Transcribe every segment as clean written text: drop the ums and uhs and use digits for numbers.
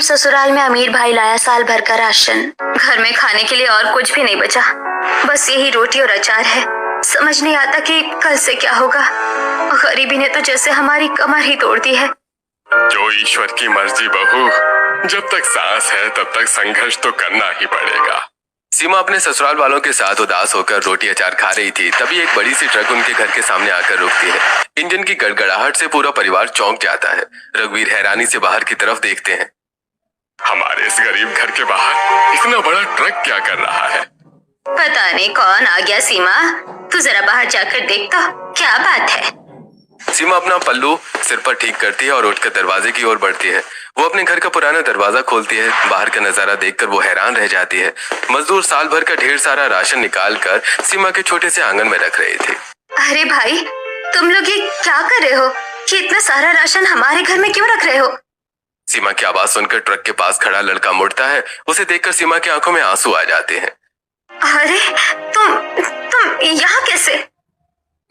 ससुराल में अमीर भाई लाया साल भर का राशन। घर में खाने के लिए और कुछ भी नहीं बचा, बस यही रोटी और अचार है। समझ नहीं आता कि कल से क्या होगा। गरीबी ने तो जैसे हमारी कमर ही तोड़ दी है। जो ईश्वर की मर्जी बहू, जब तक सांस है तब तक संघर्ष तो करना ही पड़ेगा। सीमा अपने ससुराल वालों के साथ उदास होकर रोटी अचार खा रही थी। तभी एक बड़ी सी ट्रक उनके घर के सामने आकर रुकती है। इंजन की गड़गड़ाहट से पूरा परिवार चौंक जाता है। रघुवीर हैरानी से बाहर की तरफ देखते हैं। हमारे इस गरीब घर के बाहर इतना बड़ा ट्रक क्या कर रहा है? पता नहीं कौन आ गया। सीमा, तू जरा बाहर जाकर देख तो, क्या बात है। सीमा अपना पल्लू सिर पर ठीक करती है और उठकर दरवाजे की ओर बढ़ती है। वो अपने घर का पुराना दरवाजा खोलती है। बाहर का नजारा देखकर वो हैरान रह जाती है। मजदूर साल भर का ढेर सारा राशन निकाल कर सीमा के छोटे से आंगन में रख रहे थे। अरे भाई, तुम लोग ये क्या कर रहे हो कि इतना सारा राशन हमारे घर में क्यों रख रहे हो? सीमा की आवाज सुनकर ट्रक के पास खड़ा लड़का मुड़ता है। उसे देखकर सीमा की आंखों में आंसू आ जाते हैं। अरे तुम यहाँ कैसे?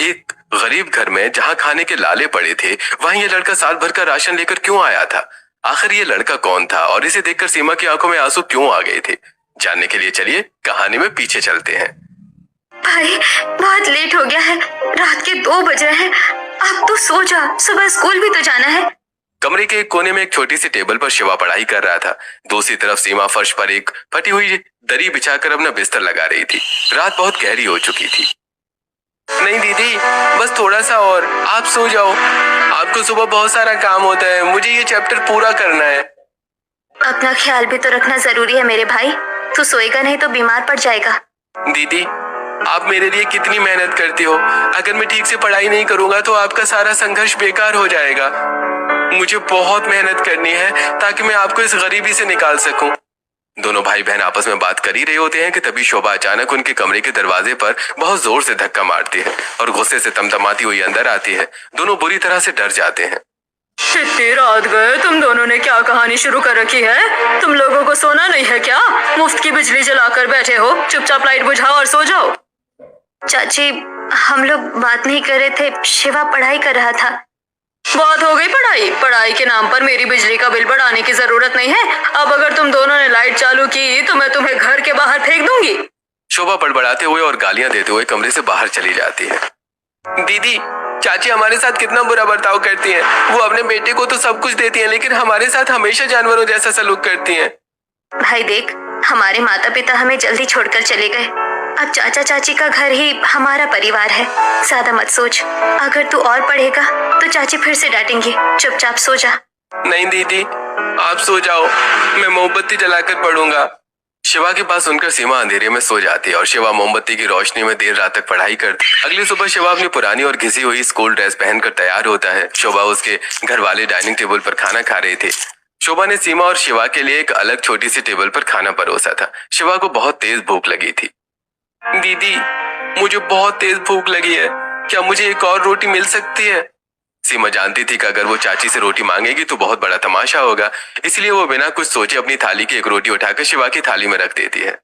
एक गरीब घर में जहाँ खाने के लाले पड़े थे, वहीं ये लड़का साल भर का राशन लेकर क्यों आया था? आखिर ये लड़का कौन था और इसे देखकर सीमा की आंखों में आंसू क्यों आ गए थे? जानने के लिए चलिए कहानी में पीछे चलते हैं। भाई, बहुत लेट हो गया है, रात के 2 बज रहे हैं। अब तो सो जा, सुबह स्कूल भी तो जाना है। कमरे के एक कोने में एक छोटी सी टेबल पर शिवा पढ़ाई कर रहा था। दूसरी तरफ सीमा फर्श पर एक फटी हुई दरी बिछाकर अपना बिस्तर लगा रही थी। रात बहुत गहरी हो चुकी थी। नहीं दीदी, बस थोड़ा सा और, आप सो जाओ। आपको सुबह बहुत सारा काम होता है, मुझे ये चैप्टर पूरा करना है। अपना ख्याल भी तो रखना जरूरी है मेरे भाई। तू सोएगा नहीं तो बीमार पड़ जाएगा। दीदी, आप मेरे लिए कितनी मेहनत करती हो। अगर मैं ठीक से पढ़ाई नहीं करूंगा तो आपका सारा संघर्ष बेकार हो जाएगा। मुझे बहुत मेहनत करनी है ताकि मैं आपको इस गरीबी से निकाल सकूं। दोनों भाई बहन आपस में बात कर ही रहे होते हैं कि तभी शोभा अचानक उनके कमरे के दरवाजे पर बहुत जोर से धक्का मारती है और गुस्से से तमतमाती हुई अंदर आती है। दोनों बुरी तरह से डर जाते हैं। इतनी रात गए, तुम दोनों ने क्या कहानी शुरू कर रखी है? तुम लोगों को सोना नहीं है क्या? मुफ्त की बिजली जलाकर बैठे हो। चुपचाप लाइट बुझाओ और सो जाओ। चाची, हम लोग बात नहीं कर रहे थे, शिवा पढ़ाई कर रहा था। बहुत हो गई पढ़ाई। पढ़ाई के नाम पर मेरी बिजली का बिल बढ़ाने की जरूरत नहीं है। अब अगर तुम दोनों ने लाइट चालू की तो मैं तुम्हें घर के बाहर फेंक दूंगी। शोभा बड़बड़ाते हुए और गालियां देते हुए कमरे से बाहर चली जाती है। दीदी, चाची हमारे साथ कितना बुरा बर्ताव करती हैं। वो अपने बेटे को तो सब कुछ देती हैं, लेकिन हमारे साथ हमेशा जानवरों जैसा सलूक करती हैं। भाई देख, हमारे माता पिता हमें जल्दी छोड़कर चले गए। अब चाचा चाची का घर ही हमारा परिवार है। ज्यादा मत सोच। अगर तू और पढ़ेगा तो चाची फिर से डांटेंगी। चुपचाप सो जा। नहीं दीदी, आप सो जाओ, मैं मोमबत्ती जलाकर पढ़ूंगा। शिवा के पास सुनकर सीमा अंधेरे में सो जाती है और शिवा मोमबत्ती की रोशनी में देर रात तक पढ़ाई करती। अगली सुबह शिवा अपनी पुरानी और घिसी हुई स्कूल ड्रेस पहनकर तैयार होता है। शोभा उसके घर वाले डाइनिंग टेबल पर खाना खा रहे थे। शोभा ने सीमा और शिवा के लिए एक अलग छोटी सी टेबल पर खाना परोसा था। शिवा को बहुत तेज भूख लगी थी। दीदी, मुझे बहुत तेज भूख लगी है, क्या मुझे एक और रोटी मिल सकती है? सीमा जानती थी कि अगर वो चाची से रोटी मांगेगी तो बहुत बड़ा तमाशा होगा, इसलिए वो बिना कुछ सोचे अपनी थाली की एक रोटी उठाकर शिवा की थाली में रख देती है।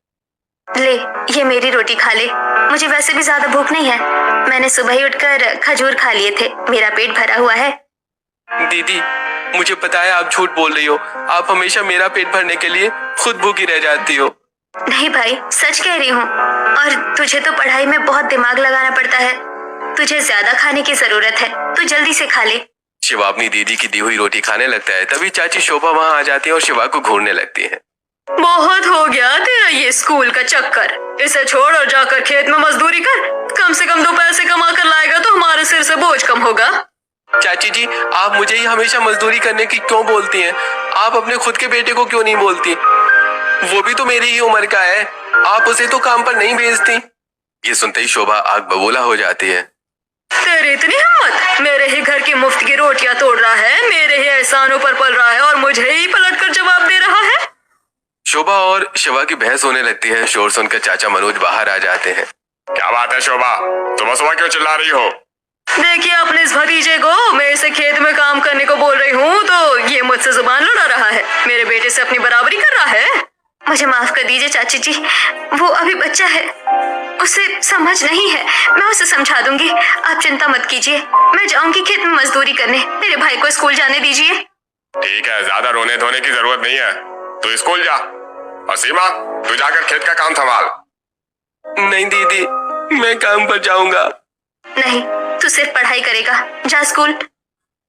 ले, ये मेरी रोटी खा ले। मुझे वैसे भी ज्यादा भूख नहीं है। मैंने सुबह ही उठकर खजूर खा लिए थे। मेरा पेट भरा हुआ है। दीदी, मुझे पता है आप झूठ बोल रही हो। आप हमेशा मेरा पेट भरने के लिए खुद भूखी रह जाती हो। नहीं भाई, सच कह रही हूँ। और तुझे तो पढ़ाई में बहुत दिमाग लगाना पड़ता है। तुझे ज्यादा खाने की जरूरत है, तू जल्दी से खा ले। शिवा अपनी दीदी की दी हुई रोटी खाने लगता है। तभी चाची शोभा वहाँ आ जाती है और शिवा को घूरने लगती है। बहुत हो गया तेरा ये स्कूल का चक्कर। इसे छोड़ और जाकर खेत में मजदूरी कर। कम से कम 2 पैसे कमा कर लाएगा तो हमारे सिर से बोझ कम होगा। चाची जी, आप मुझे ही हमेशा मजदूरी करने की क्यों बोलती हैं? आप अपने खुद के बेटे को क्यों नहीं बोलती? वो भी तो मेरी ही उम्र का है, आप उसे तो काम पर नहीं भेजती। ये सुनते ही शोभा आग बबूला हो जाती है। तेरी इतनी हिम्मत? मेरे ही घर की मुफ्त की रोटियां तोड़ रहा है, मेरे ही एहसानों पर पल रहा है और मुझे ही पलटकर जवाब दे रहा है। शोभा और शिवा की बहस होने लगती है। शोर सुनकर चाचा मनोज बाहर आ जाते हैं। क्या बात है शोभा, सुबह सुबह क्यों चिल्ला रही हो? देखिए अपने इस भतीजे को, मैं इसे खेत में काम करने को बोल रही हूँ तो ये मुझसे जुबान लड़ा रहा है। मेरे बेटे से अपनी बराबरी कर रहा है। मुझे माफ कर दीजिए चाची जी, वो अभी बच्चा है, उसे समझ नहीं है। मैं उसे समझा दूंगी, आप चिंता मत कीजिए। मैं जाऊंगी खेत में मजदूरी करने। मेरे भाई को स्कूल जाने दीजिए। ठीक है, ज्यादा रोने धोने की जरूरत नहीं है। तू स्कूल जा। और सीमा, तू जाकर खेत का काम संभाल। नहीं दीदी, मैं काम पर जाऊंगा। नहीं, तू सिर्फ पढ़ाई करेगा। जा स्कूल।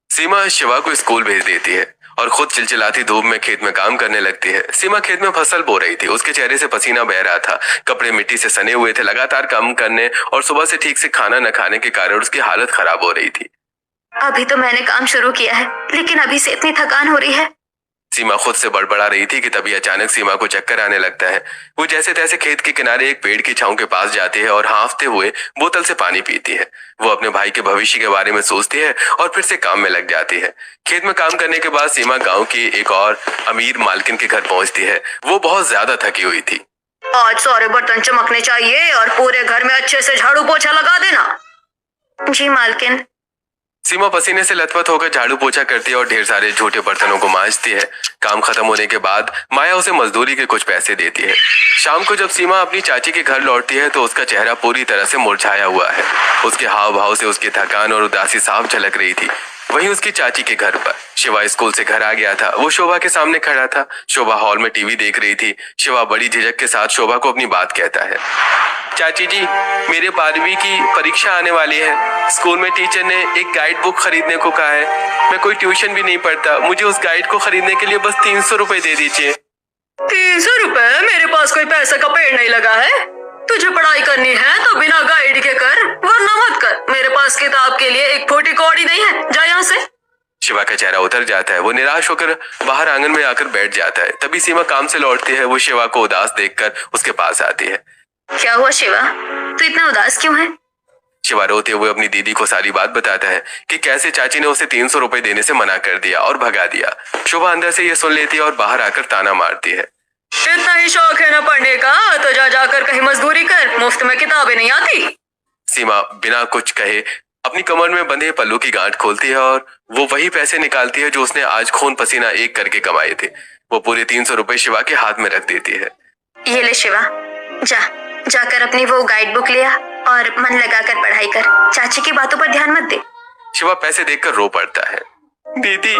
सीमा शिवा को स्कूल भेज देती है और खुद चिलचिलाती धूप में खेत में काम करने लगती है। सीमा खेत में फसल बो रही थी। उसके चेहरे से पसीना बह रहा था, कपड़े मिट्टी से सने हुए थे। लगातार काम करने और सुबह से ठीक से खाना न खाने के कारण उसकी हालत खराब हो रही थी। अभी तो मैंने काम शुरू किया है, लेकिन अभी से इतनी थकान हो रही है। सीमा खुद से बड़बड़ा रही थी कि तभी अचानक सीमा को चक्कर आने लगता है। वो जैसे तैसे खेत के किनारे एक पेड़ की छांव के पास जाती है और हांफते हुए बोतल से पानी पीती है। वो अपने भाई के भविष्य के बारे में सोचती है और फिर से काम में लग जाती है। खेत में काम करने के बाद सीमा गांव की एक और अमीर मालकिन के घर पहुंचती है। वो बहुत ज्यादा थकी हुई थी। आज सारे बर्तन चमकने चाहिए और पूरे घर में अच्छे से झाड़ू पोछा लगा देना। जी मालकिन। सीमा पसीने से लथपथ होकर झाड़ू पोछा करती है और ढेर सारे झूठे बर्तनों को मांजती है। काम खत्म होने के बाद माया उसे मजदूरी के कुछ पैसे देती है। शाम को जब सीमा अपनी चाची के घर लौटती है तो उसका चेहरा पूरी तरह से मुरझाया हुआ है। उसके हाव भाव से उसकी थकान और उदासी साफ झलक रही थी। वहीं उसकी चाची के घर पर शिवा स्कूल से घर आ गया था। वो शोभा के सामने खड़ा था। शोभा हॉल में टीवी देख रही थी। शिवा बड़ी झिझक के साथ शोभा को अपनी बात कहता है। चाची जी, मेरे 12वीं की परीक्षा आने वाली है। स्कूल में टीचर ने एक गाइड बुक खरीदने को कहा है। मैं कोई ट्यूशन भी नहीं पढ़ता। मुझे उस गाइड को खरीदने के लिए बस 300 रुपए दे दीजिए। 300 रुपए? मेरे पास कोई पैसे का पेड़ नहीं लगा है। तुझे पढ़ाई करनी है तो बिना गाइड के कर, वरना मत कर। मेरे पास किताब के लिए एक फूटी कौड़ी नहीं है। जा यहाँ से। शिवा का चेहरा उतर जाता है। वो निराश होकर बाहर आंगन में आकर बैठ जाता है। तभी सीमा काम से लौटती है। वो शिवा को उदास देखकर उसके पास आती है। क्या हुआ शिवा, तू इतना उदास क्यों है? शिवा रोते हुए अपनी दीदी को सारी बात बताता है कि कैसे चाची ने उसे 300 रुपए देने से मना कर दिया और भगा दिया। शोभा अंदर से ये सुन लेती है और बाहर आकर ताना मारती है। इतना ही शौक है ना पढ़ने का तो जा जाकर कहीं मजदूरी कर, मुफ्त में किताबें नहीं आती। सीमा बिना कुछ कहे अपनी कमर में बंधे पल्लू की गांठ खोलती है और वो वही पैसे निकालती है जो उसने आज खून पसीना एक करके कमाए थे। वो पूरे 300 रुपए शिवा के हाथ में रख देती है। ये ले शिवा, जाकर अपनी वो गाइड बुक लिया और मन लगाकर पढ़ाई कर। चाची की बातों पर ध्यान मत दे। शिवा पैसे देखकर रो पड़ता है। दीदी,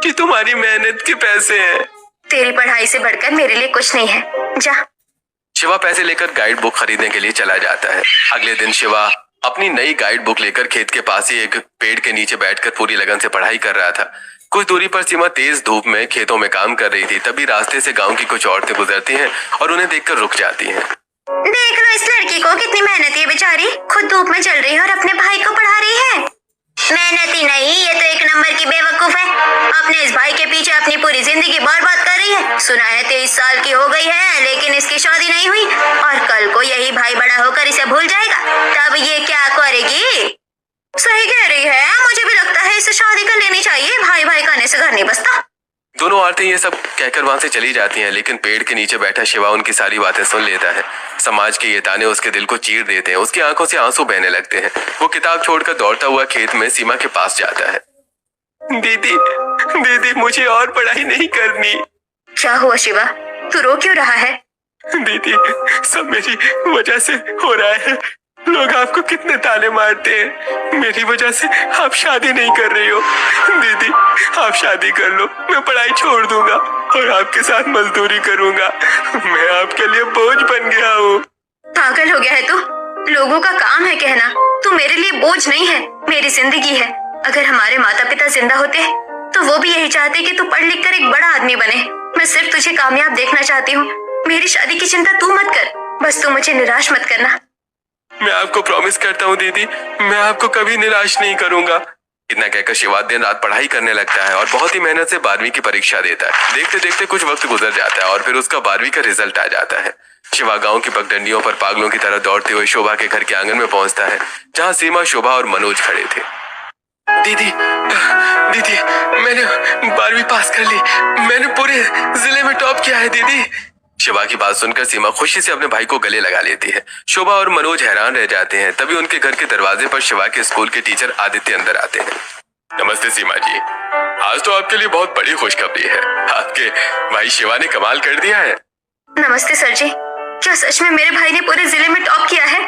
कि तुम्हारी मेहनत के पैसे हैं। तेरी पढ़ाई से बढ़कर मेरे लिए कुछ नहीं है। जा। शिवा पैसे लेकर गाइड बुक खरीदने के लिए चला जाता है। अगले दिन शिवा अपनी नई गाइड बुक लेकर खेत के पास ही एक पेड़ के नीचे बैठकर पूरी लगन से पढ़ाई कर रहा था। कुछ दूरी पर सीमा तेज धूप में खेतों में काम कर रही थी। तभी रास्ते से गांव की कुछ औरतें गुजरती हैं और उन्हें देखकर रुक जाती हैं। देख लो इस लड़की को, कितनी मेहनती है बेचारी। खुद धूप में चल रही है और अपने भाई को पढ़ा रही है। मेहनती नहीं, ये तो एक नंबर की बेवकूफ है। अपने इस भाई के पीछे अपनी पूरी जिंदगी बर्बाद कर रही है। सुना है 23 साल की हो गई है, लेकिन इसकी शादी नहीं हुई और कल को यही भाई बड़ा होकर इसे भूल जाएगा, तब ये क्या करेगी? सही कह रही है, मुझे भी लगता है इसे शादी कर लेनी चाहिए। भाई भाई करने से घर नहीं बसता। दोनों औरतें ये सब कहकर वहां से चली जाती हैं, लेकिन पेड़ के नीचे बैठा शिवा उनकी सारी बातें सुन लेता है। समाज के ये ताने उसके दिल को चीर देते हैं। उसकी आंखों से आंसू बहने लगते हैं। वो किताब छोड़कर दौड़ता हुआ खेत में सीमा के पास जाता है। दीदी, दीदी, मुझे और पढ़ाई नहीं करनी। क्या हुआ शिवा, तू रो क्यों रहा है? दीदी, सब मेरी वजह से हो रहा है। लोग आपको कितने ताने मारते हैं। मेरी वजह से आप शादी नहीं कर रही हो। दीदी, आप शादी कर लो, मैं पढ़ाई छोड़ दूंगा और आपके साथ मजदूरी करूंगा। मैं आपके लिए बोझ बन गया हूँ। पागल हो गया है तू? लोगों का काम है कहना, तू मेरे लिए बोझ नहीं है, मेरी जिंदगी है। अगर हमारे माता पिता जिंदा होते तो वो भी यही चाहते कि तू पढ़ लिख कर एक बड़ा आदमी बने। मैं सिर्फ तुझे कामयाब देखना चाहती हूँ। मेरी शादी की चिंता तू मत कर, बस तू मुझे निराश मत करना। मैं आपको प्रॉमिस करता हूँ दीदी, मैं आपको कभी निराश नहीं करूंगा। इतना कहकर शिवा दिन रात पढ़ाई करने लगता है और बहुत ही मेहनत से 12वीं की परीक्षा देता है। देखते देखते कुछ वक्त गुजर जाता है और फिर उसका 12वीं का रिजल्ट आ जाता है। शिवा गांव की पगडंडियों पर पागलों की तरह दौड़ते हुए शोभा के घर के आंगन में पहुंचता है, जहां सीमा, शोभा और मनोज खड़े थे। दीदी, दीदी, मैंने 12वीं पास कर ली। मैंने पूरे जिले में टॉप किया है दीदी। शिवा की बात सुनकर सीमा खुशी से अपने भाई को गले लगा लेती है। शोभा और मनोज हैरान रह जाते हैं। तभी उनके घर के दरवाजे पर शिवा के स्कूल के टीचर आदित्य अंदर आते हैं। नमस्ते सीमा जी, आज तो आपके लिए बहुत बड़ी खुशखबरी है। आपके भाई शिवा ने कमाल कर दिया है। नमस्ते सर जी, क्या सच में मेरे भाई ने पूरे जिले में टॉप किया है?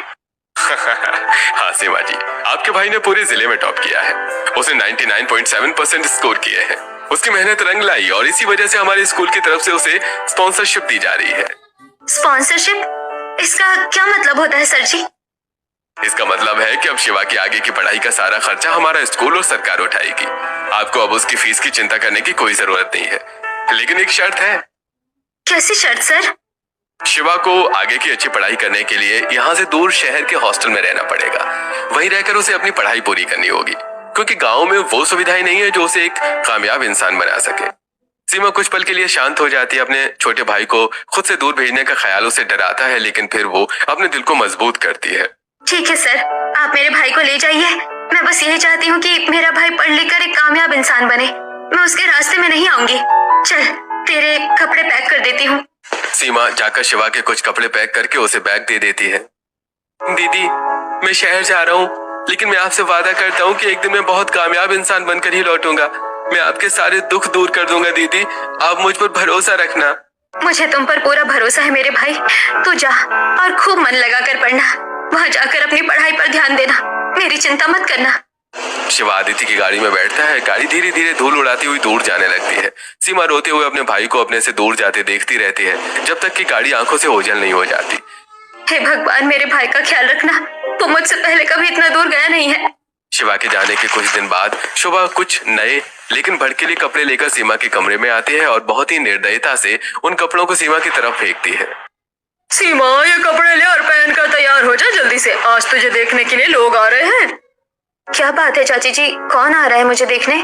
हाँ सीमा जी, आपके भाई ने पूरे जिले में टॉप किया है। उसने 99.7% स्कोर किए हैं। उसकी मेहनत रंग लाई और इसी वजह से हमारे स्कूल की तरफ से उसे स्पॉन्सरशिप दी जा रही है। स्पॉन्सरशिप? इसका क्या मतलब होता है सर जी? इसका मतलब है कि अब शिवा की आगे की पढ़ाई का सारा खर्चा हमारा स्कूल और सरकार उठाएगी। आपको अब उसकी फीस की चिंता करने की कोई जरूरत नहीं है, लेकिन एक शर्त है। कैसी शर्त सर? शिवा को आगे की अच्छी पढ़ाई करने के लिए यहाँ से दूर शहर के हॉस्टल में रहना पड़ेगा। वहीं रहकर उसे अपनी पढ़ाई पूरी करनी होगी, क्योंकि गांव में वो सुविधाएं नहीं है जो उसे एक कामयाब इंसान बना सके। सीमा कुछ पल के लिए शांत हो जाती है। अपने छोटे भाई को खुद से दूर भेजने का ख्याल उसे डराता है, लेकिन फिर वो अपने दिल को मजबूत करती है। ठीक है सर, आप मेरे भाई को ले जाइए। मैं बस यही चाहती हूँ कि मेरा भाई पढ़ लिख कर एक कामयाब इंसान बने। मैं उसके रास्ते में नहीं आऊंगी। चल, तेरे कपड़े पैक कर देती हूँ। सीमा जाकर शिवा के कुछ कपड़े पैक करके उसे बैग दे देती है। दीदी, मैं शहर जा रहा हूँ, लेकिन मैं आपसे वादा करता हूँ कि एक दिन मैं बहुत कामयाब इंसान बनकर ही लौटूंगा। मैं आपके सारे दुख दूर कर दूंगा दीदी, आप मुझ पर भरोसा रखना। मुझे तुम पर पूरा भरोसा है मेरे भाई। तू जा और खूब मन लगा कर पढ़ना। वहाँ जाकर अपनी पढ़ाई पर ध्यान देना, मेरी चिंता मत करना। शिवा आदित्य की गाड़ी में बैठता है। गाड़ी धीरे धीरे धूल उड़ाती हुई दूर जाने लगती है। सीमा रोते हुए अपने भाई को अपने से दूर जाते देखती रहती है, जब तक कि गाड़ी आंखों से ओझल नहीं हो जाती। हे भगवान, मेरे भाई का ख्याल रखना। वो मुझसे पहले कभी इतना दूर गया नहीं है। शिवा के जाने के कुछ दिन बाद शोभा कुछ नए लेकिन भड़कीले कपड़े लेकर सीमा के कमरे में आती है और बहुत ही निर्दयता से उन कपड़ों को सीमा की तरफ फेंकती है। सीमा, ये कपड़े ले और पहन कर तैयार हो जा जल्दी से। आज तुझे देखने के लिए लोग आ रहे हैं। क्या बात है चाची जी, कौन आ रहा है मुझे देखने?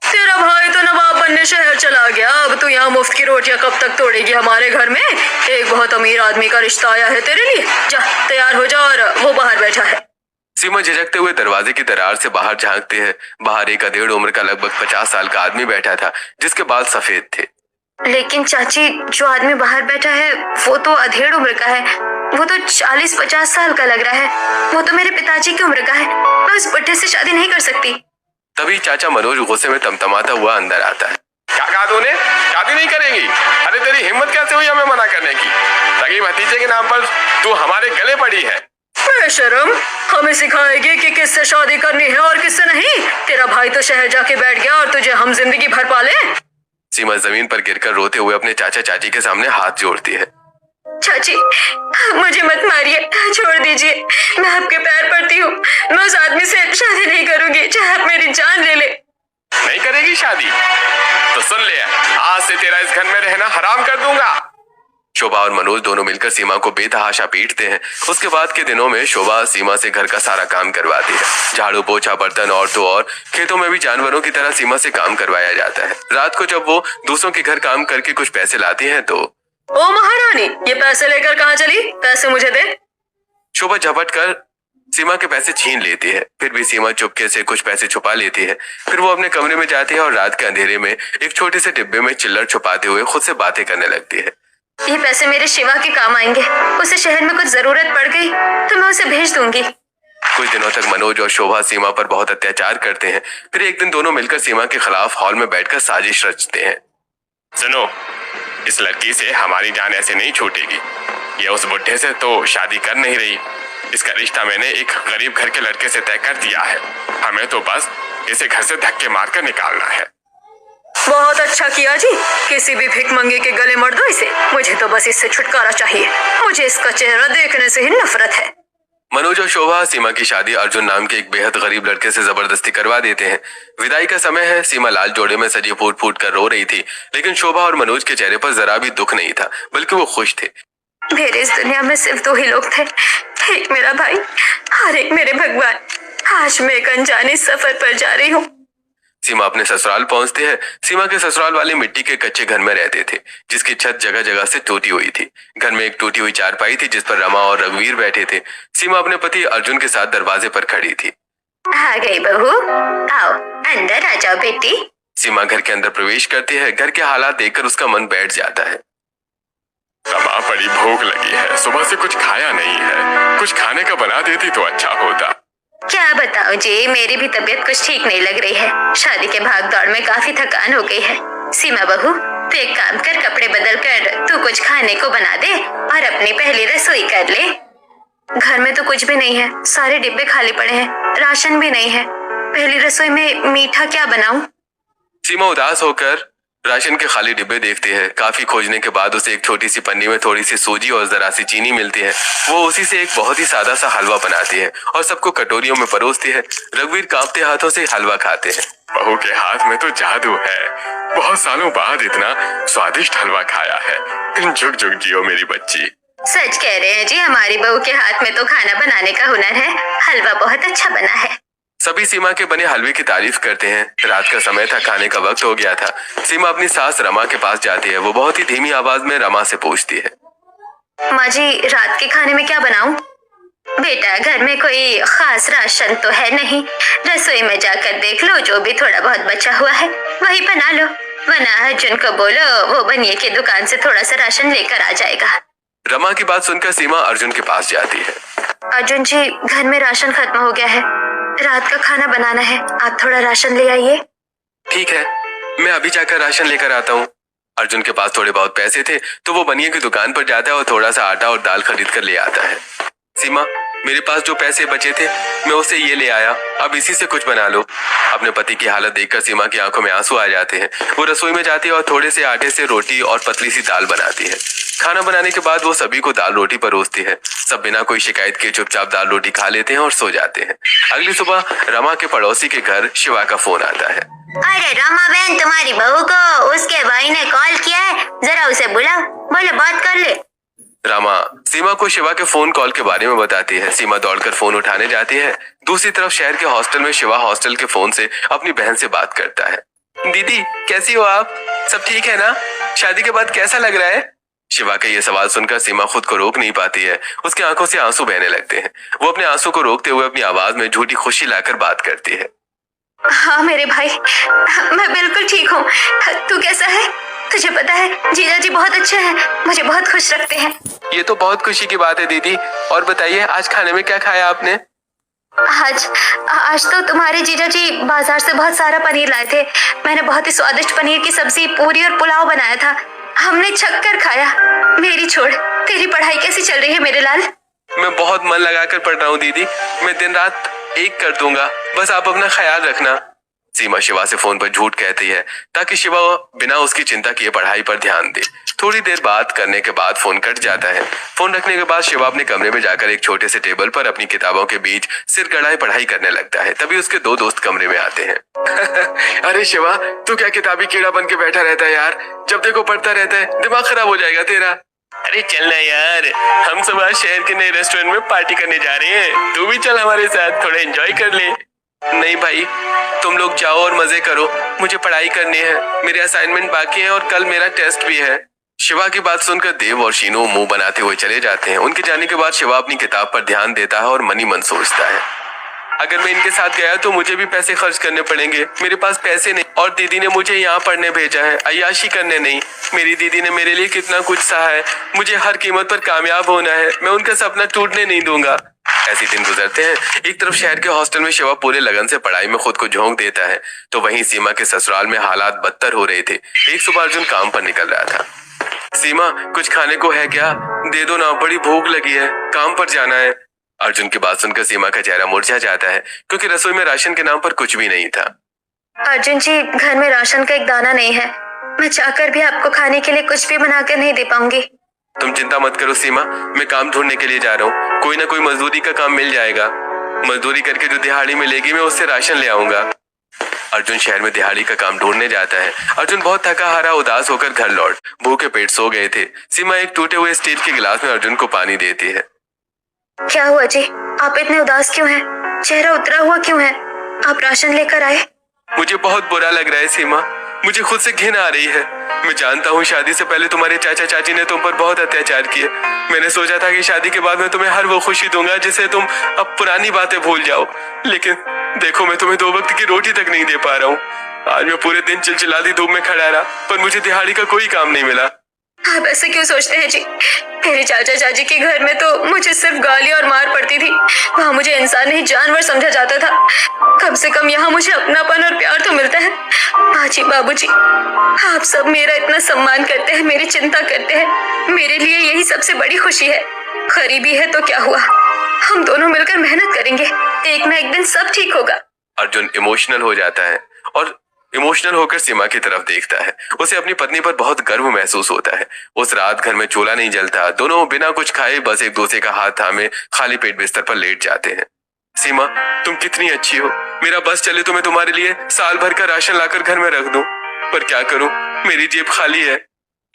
तेरा भाई तो नवाब बनने शहर चला गया। अब तू यहाँ मुफ्त की रोटियां कब तक तोड़ेगी हमारे घर में? एक बहुत अमीर आदमी का रिश्ता आया है तेरे लिए। जा, तैयार हो जा, और वो बाहर बैठा है। सीमा झिझकते हुए दरवाजे की दरार से बाहर झांकती है। बाहर एक अधेड़ उम्र का लगभग 50 साल का आदमी बैठा था, जिसके बाल सफेद थे। लेकिन चाची, जो आदमी बाहर बैठा है वो तो अधेड़ उम्र का है। वो तो 40-50 साल का लग रहा है। वो तो मेरे पिताजी की उम्र का है। मैं उस बुढ़े से शादी नहीं कर सकती। तभी चाचा मनोज गुस्से में तमतमाता हुआ अंदर आता है। क्या कहा तूने? शादी नहीं करेगी? अरे तेरी हिम्मत कैसे हुई हमें मना करने की? सगी भतीजे के नाम पर तू हमारे गले पड़ी है। बेशरम, हमें सिखाएगी कि किससे शादी करनी है और किससे नहीं? तेरा भाई तो शहर जाके बैठ गया और तुझे हम जिंदगी भर पाले। सीमा जमीन पर गिरकर रोते हुए अपने चाचा चाची के सामने हाथ जोड़ती है। चाची, मुझे मत मारिए, छोड़ दीजिए। मैं आपके पैर पड़ती हूँ। मैं उस आदमी से शादी नहीं करूंगी, चाहे आप मेरी जान ले ले। नहीं करेगी शादी? तो सुन ले, आज से तेरा इस घर में रहना हराम कर दूंगा। शोभा और मनोज दोनों मिलकर सीमा को बेतहाशा पीटते हैं। उसके बाद के दिनों में शोभा सीमा से घर का सारा काम करवाती है। झाड़ू पोछा, बर्तन और तो और खेतों में भी जानवरों की तरह सीमा से काम करवाया जाता है। रात को जब वो दूसरों के घर काम करके कुछ पैसे लाती है तो ओ महारानी, ये पैसे लेकर कहाँ चली? पैसे मुझे दे। शोभा झपट कर सीमा के पैसे छीन लेती है। फिर भी सीमा चुपके से कुछ पैसे छुपा लेती है। फिर वो अपने कमरे में जाती है और रात के अंधेरे में एक छोटे से डिब्बे में चिल्लर छुपाते हुए खुद से बातें करने लगती है। ये पैसे मेरे शिवा के काम आएंगे। उसे शहर में कुछ जरूरत पड़ गई तो मैं उसे भेज दूंगी। कुछ दिनों तक मनोज और शोभा सीमा पर बहुत अत्याचार करते हैं। फिर एक दिन दोनों मिलकर सीमा के खिलाफ हॉल में बैठकर साजिश रचते हैं। सुनो, इस लड़की से हमारी जान ऐसे नहीं छूटेगी। ये उस बुढ़े से तो शादी कर नहीं रही। इसका रिश्ता मैंने एक गरीब घर के लड़के से तय कर दिया है। हमें तो बस इसे घर से धक्के मारकर निकालना है। बहुत अच्छा किया जी। किसी भी भिखमंगे के गले मर दो इसे। मुझे तो बस इससे छुटकारा चाहिए। मुझे इसका चेहरा देखने से ही नफरत है। मनोज और शोभा सीमा की शादी अर्जुन नाम के एक बेहद गरीब लड़के से जबरदस्ती करवा देते हैं। विदाई का समय है। सीमा लाल जोड़े में सजी फूट फूट कर रो रही थी, लेकिन शोभा और मनोज के चेहरे पर जरा भी दुख नहीं था, बल्कि वो खुश थे। मेरे इस दुनिया में सिर्फ 2 ही लोग थे, एक मेरा भाई और एक मेरे भगवान। आज मैं एक अनजाने सफर पर जा रही हूँ। सीमा अपने ससुराल पहुंचती है। सीमा के ससुराल वाले मिट्टी के कच्चे घर में रहते थे, जिसकी छत जगह जगह से टूटी हुई थी। घर में एक टूटी हुई चारपाई थी जिस पर रमा और रघुवीर बैठे थे। सीमा अपने पति अर्जुन के साथ दरवाजे पर खड़ी थी। आ गई बहू, आओ अंदर आ जाओ बेटी। सीमा घर के अंदर प्रवेश करती है। घर के हालात देखकर उसका मन बैठ जाता है। रमा, बड़ी भूख लगी है। सुबह से कुछ खाया नहीं है। कुछ खाने का बना देती तो अच्छा होता। क्या बताओ जी, मेरी भी तबीयत कुछ ठीक नहीं लग रही है। शादी के भाग दौड़ में काफी थकान हो गई है। सीमा बहू, तू एक काम कर, कपड़े बदल कर तू कुछ खाने को बना दे और अपनी पहली रसोई कर ले। घर में तो कुछ भी नहीं है, सारे डिब्बे खाली पड़े हैं, राशन भी नहीं है। पहली रसोई में मीठा क्या बनाऊं? सीमा उदास होकर राशन के खाली डिब्बे देखती है। काफी खोजने के बाद उसे एक छोटी सी पन्नी में थोड़ी सी सूजी और जरा सी चीनी मिलती है। वो उसी से एक बहुत ही सादा सा हलवा बनाती है और सबको कटोरियों में परोसती है। रघुवीर कांपते हाथों से हलवा खाते हैं। बहू के हाथ में तो जादू है। बहुत सालों बाद इतना स्वादिष्ट हलवा खाया है। जुग जुग जियो मेरी बच्ची। सच कह रहे हैं जी, हमारी बहू के हाथ में तो खाना बनाने का हुनर है। हलवा बहुत अच्छा बना है। सभी सीमा के बने हलवे की तारीफ करते हैं। रात का समय था, खाने का वक्त हो गया था। सीमा अपनी सास रमा के पास जाती है। वो बहुत ही धीमी आवाज में रमा से पूछती है, माँ जी, रात के खाने में क्या बनाऊं? बेटा, घर में कोई खास राशन तो है नहीं। रसोई में जाकर देख लो, जो भी थोड़ा बहुत बचा हुआ है वही बना लो। वरना अर्जुन को बोलो, वो बनिए की दुकान से थोड़ा सा राशन लेकर आ जाएगा। रमा की बात सुनकर सीमा अर्जुन के पास जाती है। अर्जुन जी, घर में राशन खत्म हो गया है। रात का खाना बनाना है, आप थोड़ा राशन ले आइए। ठीक है, मैं अभी जाकर राशन लेकर आता हूँ। अर्जुन के पास थोड़े बहुत पैसे थे तो वो बनिए की दुकान पर जाता है और थोड़ा सा आटा और दाल खरीद कर ले आता है। सीमा, मेरे पास जो पैसे बचे थे मैं उसे ये ले आया, अब इसी से कुछ बना लो। अपने पति की हालत देखकर सीमा की आंखों में आंसू आ जाते हैं। वो रसोई में जाती है और थोड़े से आटे से रोटी और पतली सी दाल बनाती है। खाना बनाने के बाद वो सभी को दाल रोटी परोसती है। सब बिना कोई शिकायत के चुपचाप दाल रोटी खा लेते हैं और सो जाते हैं। अगली सुबह रमा के पड़ोसी के घर शिवा का फोन आता है। अरे रमा बहन, तुम्हारी बहू को उसके भाई ने कॉल किया है, जरा उसे बुलाओ, बोले बात कर ले। रमा सीमा को शिवा के फोन कॉल के बारे में बताती है। सीमा दौड़कर फोन उठाने जाती है। दूसरी तरफ शहर के हॉस्टल में शिवा हॉस्टल के फोन से अपनी बहन से बात करता है। दीदी, कैसी हो आप? सब ठीक है ना? शादी के बाद कैसा लग रहा है? शिवा का ये सवाल सुनकर सीमा खुद को रोक नहीं पाती है। उसकी आंखों से आंसू बहने लगते हैं। वो अपने आंसू को रोकते हुए अपनी आवाज में झूठी खुशी लाकर बात करती है। हाँ मेरे भाई, मैं बिल्कुल ठीक हूँ। तू कैसा है? तुझे पता है जीजा जी बहुत अच्छे हैं, मुझे बहुत खुश रखते हैं। ये तो बहुत खुशी की बात है दीदी। और बताइए, आज खाने में क्या खाया आपने? आज तो तुम्हारे जीजा जी बाजार से बहुत सारा पनीर लाए थे। मैंने बहुत ही स्वादिष्ट पनीर की सब्जी, पूरी और पुलाव बनाया था। हमने छक्कर खाया। मेरी छोड़, तेरी पढ़ाई कैसी चल रही है मेरे लाल? मैं बहुत मन लगाकर पढ़ रहा हूँ दीदी। मैं दिन रात एक कर दूंगा, बस आप अपना ख्याल रखना। सीमा शिवा से फोन पर झूठ कहती है ताकि शिवा बिना उसकी चिंता किए पढ़ाई पर ध्यान दे। थोड़ी देर बात करने के बाद फोन कट जाता है। फोन रखने के बाद शिवा अपने कमरे में जाकर एक छोटे से टेबल पर अपनी किताबों के बीच सिर गड़ाए पढ़ाई करने लगता है। तभी उसके दो दोस्त कमरे में आते हैं। अरे शिवा, तू क्या किताबी कीड़ा बन के बैठा रहता है यार? जब देखो पढ़ता रहता है, दिमाग खराब हो जाएगा तेरा। अरे चलना यार, हम सब आज शहर के नए रेस्टोरेंट में पार्टी करने जा रहे हैं। तू भी चल हमारे साथ, थोड़ा एंजॉय कर ले। नहीं भाई, तुम लोग जाओ और मजे करो, मुझे पढ़ाई करनी है। मेरे असाइनमेंट बाकी है और कल मेरा टेस्ट भी है। शिवा की बात सुनकर देव और शीनू मुंह बनाते हुए चले जाते हैं। उनके जाने के बाद शिवा अपनी किताब पर ध्यान देता है और मन ही मन सोचता है, अगर मैं इनके साथ गया तो मुझे भी पैसे खर्च करने पड़ेंगे। मेरे पास पैसे नहीं और दीदी ने मुझे यहाँ पढ़ने भेजा है, अय्याशी करने नहीं। मेरी दीदी ने मेरे लिए कितना कुछ सहा है। मुझे हर कीमत पर कामयाब होना है। मैं उनका सपना टूटने नहीं दूंगा। ऐसे दिन गुजरते हैं। एक तरफ शहर के हॉस्टल में शिवा पूरे लगन से पढ़ाई में खुद को झोंक देता है, तो वहीं सीमा के ससुराल में हालात बदतर हो रहे थे। एक सुबह अर्जुन काम पर निकल रहा था। सीमा, कुछ खाने को है क्या? दे दो ना, बड़ी भूख लगी है, काम पर जाना है। अर्जुन की बात सुनकर सीमा का चेहरा मुरझा जाता है, क्योंकि रसोई में राशन के नाम पर कुछ भी नहीं था। अर्जुन जी, घर में राशन का एक दाना नहीं है। मैं चाहकर भी आपको खाने के लिए कुछ भी बनाकर नहीं दे पाऊंगी। तुम चिंता मत करो सीमा, मैं काम ढूंढने के लिए जा रहा हूँ। कोई ना कोई मजदूरी का काम मिल जाएगा। मजदूरी करके जो दिहाड़ी मिलेगी मैं उससे राशन ले आऊंगा। अर्जुन शहर में दिहाड़ी का काम ढूंढने जाता है। अर्जुन बहुत थका हारा उदास होकर घर लौट भूखे पेट सो गए थे। सीमा एक टूटे हुए स्टील के गिलास में अर्जुन को पानी देती है। क्या हुआ जी, आप इतने उदास क्यों हैं? चेहरा उतरा हुआ क्यों है? आप राशन लेकर आए? मुझे बहुत बुरा लग रहा है सीमा, मुझे खुद से घिन आ रही है। मैं जानता हूँ शादी से पहले तुम्हारे चाचा चाची ने तुम पर बहुत अत्याचार किए। मैंने सोचा था कि शादी के बाद मैं तुम्हें हर वो खुशी दूंगा जिससे तुम अब पुरानी बातें भूल जाओ, लेकिन देखो मैं तुम्हें 2 वक्त की रोटी तक नहीं दे पा रहा हूँ। आज मैं पूरे दिन चिलचिलाती धूप में खड़ा रहा, पर मुझे दिहाड़ी का कोई काम नहीं मिला। आप ऐसे क्यों सोचते हैं जी? मेरे चाचा चाची के घर में तो मुझे सिर्फ गाली और मार पड़ती थी। वहाँ मुझे इंसान नहीं जानवर समझा जाता था। कम से कम यहाँ मुझे अपनापन और प्यार तो मिलता है। माँ जी, बाबू जी, आप सब मेरा इतना सम्मान करते हैं, मेरी चिंता करते हैं। मेरे लिए यही सबसे बड़ी खुशी है। गरीबी है तो क्या हुआ, हम दोनों मिलकर मेहनत करेंगे, एक ना एक दिन सब ठीक होगा। अर्जुन इमोशनल हो जाता है और इमोशनल होकर सीमा की तरफ देखता है। उसे अपनी पत्नी पर बहुत गर्व महसूस होता है। उस रात घर में चूल्हा नहीं जलता। दोनों बिना कुछ खाए बस एक दूसरे का हाथ थामे खाली पेट बिस्तर पर लेट जाते हैं। सीमा, तुम कितनी अच्छी हो। मेरा बस चले तो मैं तुम्हारे लिए साल भर का राशन लाकर घर में रख दूं, पर क्या करूं, मेरी जेब खाली है।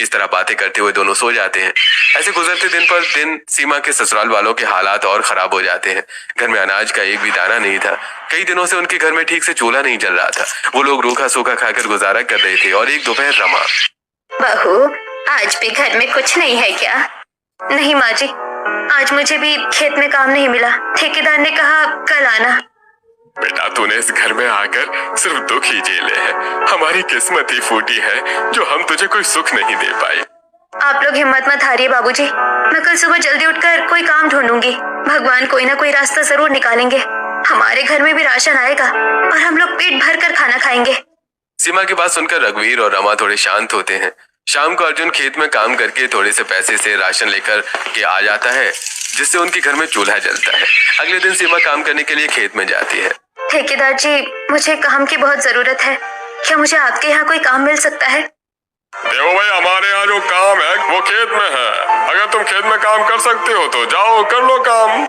इस तरह बातें करते हुए दोनों सो जाते हैं। ऐसे गुजरते दिन पर दिन सीमा के ससुराल वालों के हालात और खराब हो जाते हैं। घर में अनाज का एक भी दाना नहीं था। कई दिनों से उनके घर में ठीक से चूल्हा नहीं जल रहा था। वो लोग रूखा सूखा खाकर गुजारा कर रहे थे और एक दोपहर रमा। बहू, आज भी घर में कुछ नहीं है क्या? नहीं माँ जी, आज मुझे भी खेत में काम नहीं मिला। ठेकेदार ने कहा कल आना। बेटा, तूने इस घर में आकर सिर्फ दुख ही झेले हैं। हमारी किस्मत ही फूटी है जो हम तुझे कोई सुख नहीं दे पाए। आप लोग हिम्मत मत हारिए बाबूजी। मैं कल सुबह जल्दी उठकर कोई काम ढूंढूंगी। भगवान कोई ना कोई रास्ता जरूर निकालेंगे। हमारे घर में भी राशन आएगा और हम लोग पेट भर कर खाना खाएंगे। सीमा की बात सुनकर रघुवीर और रमा थोड़े शांत होते हैं। शाम को अर्जुन खेत में काम करके थोड़े से पैसे से राशन लेकर के आ जाता है, जिससे उनके घर में चूल्हा जलता है। अगले दिन सीमा काम करने के लिए खेत में जाती है। ठेकेदार जी, मुझे काम की बहुत जरूरत है। क्या मुझे आपके यहाँ कोई काम मिल सकता है? देखो भाई, हमारे यहाँ जो काम है वो खेत में है। अगर तुम खेत में काम कर सकते हो तो जाओ कर लो काम।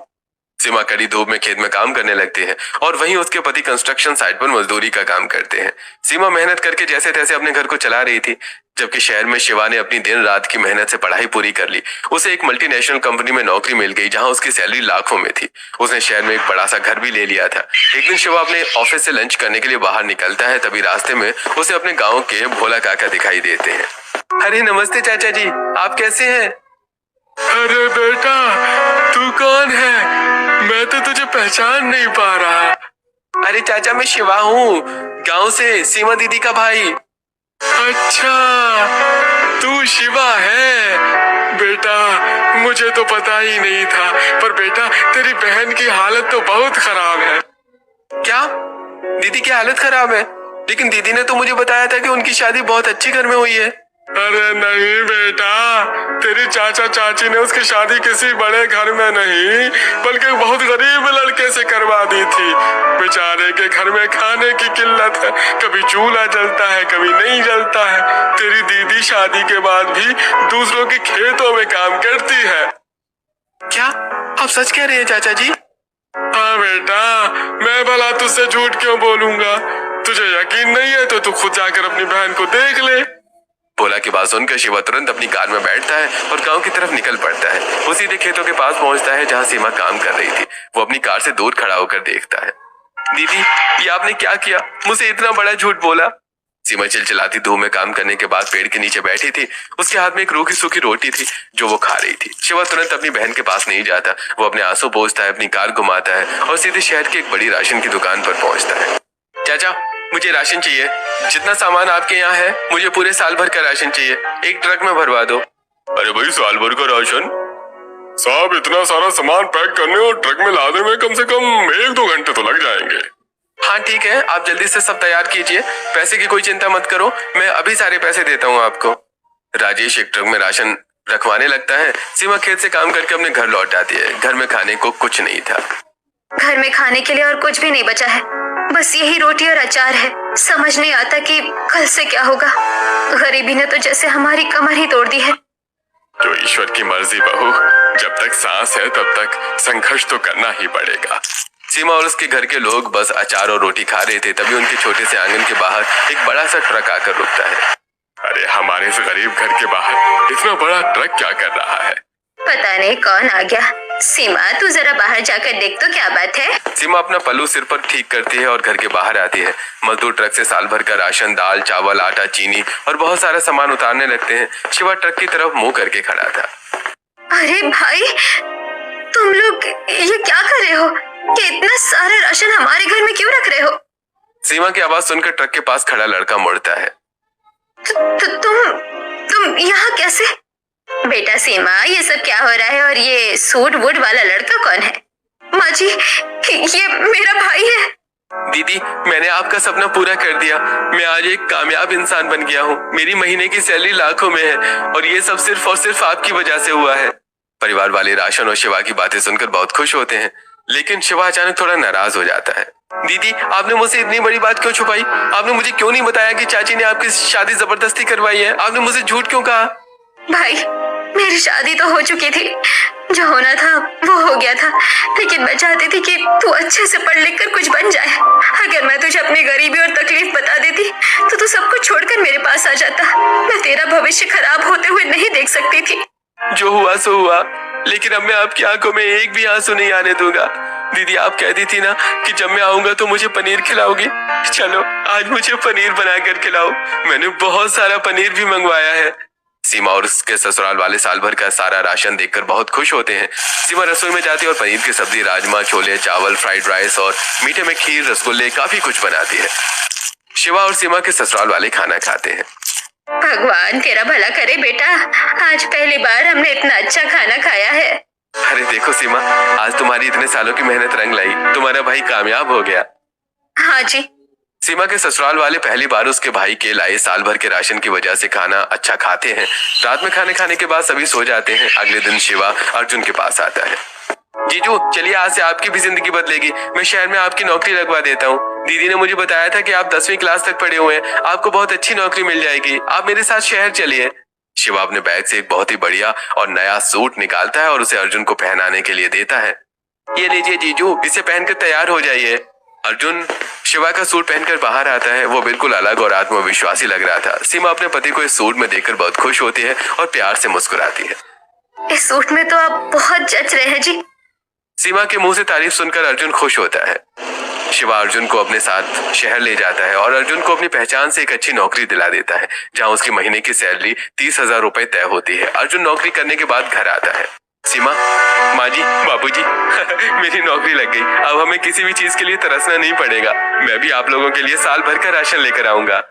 सीमा कड़ी धूप में खेत में काम करने लगते हैं और वहीं उसके पति कंस्ट्रक्शन साइट पर मजदूरी का काम करते हैं। सीमा मेहनत करके जैसे तैसे अपने घर को चला रही थी, जबकि शहर में शिवा ने अपनी दिन रात की मेहनत से पढ़ाई पूरी कर ली। उसे एक मल्टीनेशनल कंपनी में नौकरी मिल गई, जहां उसकी सैलरी लाखों में थी। उसने शहर में एक बड़ा सा घर भी ले लिया था। एक दिन शिवा अपने ऑफिस से लंच करने के लिए बाहर निकलता है, तभी रास्ते में उसे अपने गाँव के भोला काका दिखाई देते हैं। अरे नमस्ते चाचा जी, आप कैसे हैं? अरे बेटा, तू कौन है? मैं तो तुझे पहचान नहीं पा रहा। अरे चाचा, मैं शिवा हूँ, गांव से, सीमा दीदी का भाई। अच्छा, तू शिवा है? बेटा, मुझे तो पता ही नहीं था। पर बेटा, तेरी बहन की हालत तो बहुत खराब है। क्या? दीदी की हालत खराब है? लेकिन दीदी ने तो मुझे बताया था कि उनकी शादी बहुत अच्छे घर में हुई है। अरे नहीं बेटा, तेरी चाचा चाची ने उसकी शादी किसी बड़े घर में नहीं बल्कि बहुत गरीब लड़के से करवा दी थी। बेचारे के घर में खाने की किल्लत है, कभी चूल्हा जलता है कभी नहीं जलता है। तेरी दीदी शादी के बाद भी दूसरों के खेतों में काम करती है। क्या आप सच कह रहे हैं चाचा जी? हाँ बेटा, मैं भला तुझसे झूठ क्यों बोलूंगा? तुझे यकीन नहीं है तो तू खुद जाकर अपनी बहन को देख ले। भोला की बात सुनकर शिवा तुरंत अपनी कार में बैठता है और गांव की तरफ निकल पड़ता है। वो सीधे खेतों के पास पहुंचता है जहां सीमा काम कर रही थी। वो अपनी कार से दूर खड़ा होकर देखता है। दीदी, ये आपने क्या किया? मुझसे इतना बड़ा झूठ बोला। सीमा चिलचिलाती धूप में काम करने के बाद पेड़ के नीचे बैठी थी। उसके हाथ में एक रूखी सूखी रोटी थी जो वो खा रही थी। शिवा तुरंत अपनी बहन के पास नहीं जाता। वो अपने आंसू पोंछता है, अपनी कार घुमाता है और सीधे शहर की एक बड़ी राशन की दुकान पर पहुंचता है। चाचा, मुझे राशन चाहिए। जितना सामान आपके यहाँ है मुझे पूरे साल भर का राशन चाहिए। एक ट्रक में भरवा दो। अरे भाई, साल भर का राशन? साहब, इतना सारा सामान पैक करने और ट्रक में लाने में कम से कम 1-2 घंटे तो लग जाएंगे। हाँ ठीक है, आप जल्दी से सब तैयार कीजिए। पैसे की कोई चिंता मत करो, मैं अभी सारे पैसे देता हूँ आपको। राजेश एक ट्रक में राशन रखवाने लगता है। सीमा खेत से काम करके अपने घर लौट आती है। घर में खाने को कुछ नहीं था। घर में खाने के लिए और कुछ भी नहीं बचा है, बस यही रोटी और अचार है। समझ नहीं आता कि कल से क्या होगा। गरीबी ने तो जैसे हमारी कमर ही तोड़ दी है। जो ईश्वर की मर्जी बहू, जब तक सांस है तब तक संघर्ष तो करना ही पड़ेगा। सीमा और उसके घर के लोग बस अचार और रोटी खा रहे थे, तभी उनके छोटे से आंगन के बाहर एक बड़ा सा ट्रक आकर रुकता है। अरे, हमारे इस गरीब घर के बाहर इतना बड़ा ट्रक क्या कर रहा है? पता नहीं कौन आ गया। सीमा, तू जरा बाहर जाकर देख तो क्या बात है। सीमा अपना पल्लू सिर पर ठीक करती है और घर के बाहर आती है। मजदूर ट्रक से साल भर का राशन, दाल, चावल, आटा, चीनी और बहुत सारा सामान उतारने लगते हैं। शिवा ट्रक की तरफ मुंह करके खड़ा था। अरे भाई, तुम लोग ये क्या कर रहे हो? कि इतना सारा राशन हमारे घर में क्यों रख रहे हो? सीमा की आवाज सुनकर ट्रक के पास खड़ा लड़का मुड़ता है। तुम यहाँ कैसे? बेटा सीमा, ये सब क्या हो रहा है और ये सूट वुड वाला लड़का कौन है? माँ जी, ये मेरा भाई है। दीदी, मैंने आपका सपना पूरा कर दिया। मैं आज एक कामयाब इंसान बन गया हूँ। मेरी महीने की सैलरी लाखों में है और ये सब सिर्फ और सिर्फ आपकी वजह से हुआ है। परिवार वाले राशन और शिवा की बातें सुनकर बहुत खुश होते हैं, लेकिन शिवा अचानक थोड़ा नाराज हो जाता है। दीदी, आपने मुझसे इतनी बड़ी बात क्यों छुपाई? आपने मुझे क्यों नहीं बताया कि चाची ने आपकी शादी जबरदस्ती करवाई है? आपने मुझसे झूठ क्यों कहा? भाई, मेरी शादी तो हो चुकी थी, जो होना था वो हो गया था, लेकिन मैं चाहती थी कि तू अच्छे से पढ़ लिख कर कुछ बन जाए। अगर मैं तुझे अपनी गरीबी और तकलीफ बता देती तो तू सब कुछ छोड़कर मेरे पास आ जाता। मैं तेरा भविष्य खराब होते हुए नहीं देख सकती थी। जो हुआ सो हुआ, लेकिन अब मैं आपकी आंखों में एक भी आंसू नहीं आने दूंगा। दीदी, आप कहती थी ना कि जब मैं आऊंगा तो मुझे पनीर खिलाओगी। चलो, आज मुझे पनीर बनाकर खिलाओ। मैंने बहुत सारा पनीर भी मंगवाया है। सीमा और उसके ससुराल वाले साल भर का सारा राशन देखकर बहुत खुश होते हैं। सीमा रसोई में जाती है और पनीर की सब्जी, राजमा, छोले, चावल, फ्राइड राइस और मीठे में खीर, रसगुल्ले, काफी कुछ बनाती है। शिवा और सीमा के ससुराल वाले खाना खाते हैं। भगवान तेरा भला करे बेटा, आज पहली बार हमने इतना अच्छा खाना खाया है। अरे देखो सीमा, आज तुम्हारी इतने सालों की मेहनत रंग लाई, तुम्हारा भाई कामयाब हो गया। हाँ जी। सीमा के ससुराल वाले पहली बार उसके भाई के लाए साल भर के राशन की वजह से खाना अच्छा खाते हैं। रात में खाने खाने के बाद सभी सो जाते हैं। अगले दिन शिवा अर्जुन के पास आता है। जीजू, चलिए आज से आपकी भी जिंदगी बदलेगी। मैं शहर में आपकी नौकरी लगवा देता हूँ। दीदी ने मुझे बताया था कि आप 10वीं क्लास तक पढ़े हुए हैं, आपको बहुत अच्छी नौकरी मिल जाएगी। आप मेरे साथ शहर चलिए। शिवा अपने बैग से एक बहुत ही बढ़िया और नया सूट निकालता है और उसे अर्जुन को पहनाने के लिए देता है। ये लीजिए जीजू, इसे पहनकर तैयार हो जाइए। अर्जुन शिवा का सूट पहनकर बाहर आता है। वो बिल्कुल अलग और आत्मविश्वासी लग रहा था। सीमा अपने पति को इस सूट में देखकर बहुत खुश होती है और प्यार से मुस्कुराती है। इस सूट में तो आप बहुत जच रहे हैं जी। सीमा के मुंह से तारीफ सुनकर अर्जुन खुश होता है। शिवा अर्जुन को अपने साथ शहर ले जाता है और अर्जुन को अपनी पहचान से एक अच्छी नौकरी दिला देता है, जहां उसकी महीने की सैलरी 30,000 रुपए तय होती है। अर्जुन नौकरी करने के बाद घर आता है। सीमा, माँ जी, बाबू जी, मेरी नौकरी लग गई। अब हमें किसी भी चीज के लिए तरसना नहीं पड़ेगा। मैं भी आप लोगों के लिए साल भर का राशन लेकर आऊंगा।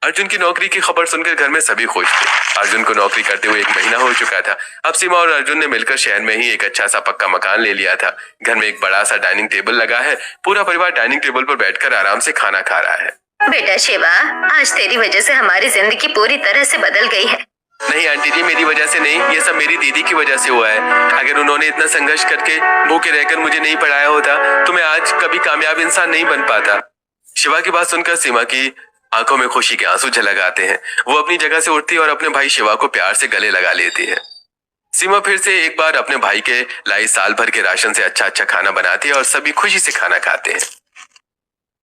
अर्जुन की नौकरी की खबर सुनकर घर में सभी खुश थे। अर्जुन को नौकरी करते हुए 1 महीना हो चुका था। अब सीमा और अर्जुन ने मिलकर शहर में ही एक अच्छा सा पक्का मकान ले लिया था। घर में एक बड़ा सा डाइनिंग टेबल लगा है। पूरा परिवार डाइनिंग टेबल पर बैठकर आराम से खाना खा रहा है। बेटा शिवा, आज तेरी वजह से हमारी जिंदगी पूरी तरह से बदल गई है। नहीं आंटी जी, मेरी वजह से नहीं, ये सब मेरी दीदी की वजह से हुआ है। अगर उन्होंने इतना संघर्ष करके भूखे रहकर मुझे नहीं पढ़ाया होता तो मैं आज कभी कामयाब इंसान नहीं बन पाता। शिवा की बात सुनकर सीमा की आंखों में खुशी के आंसू झलक आते हैं। वो अपनी जगह से उठती है और अपने भाई शिवा को प्यार से गले लगा लेती है। सीमा फिर से एक बार अपने भाई के लाई साल भर के राशन से अच्छा अच्छा खाना बनाती है और सभी खुशी से खाना खाते हैं।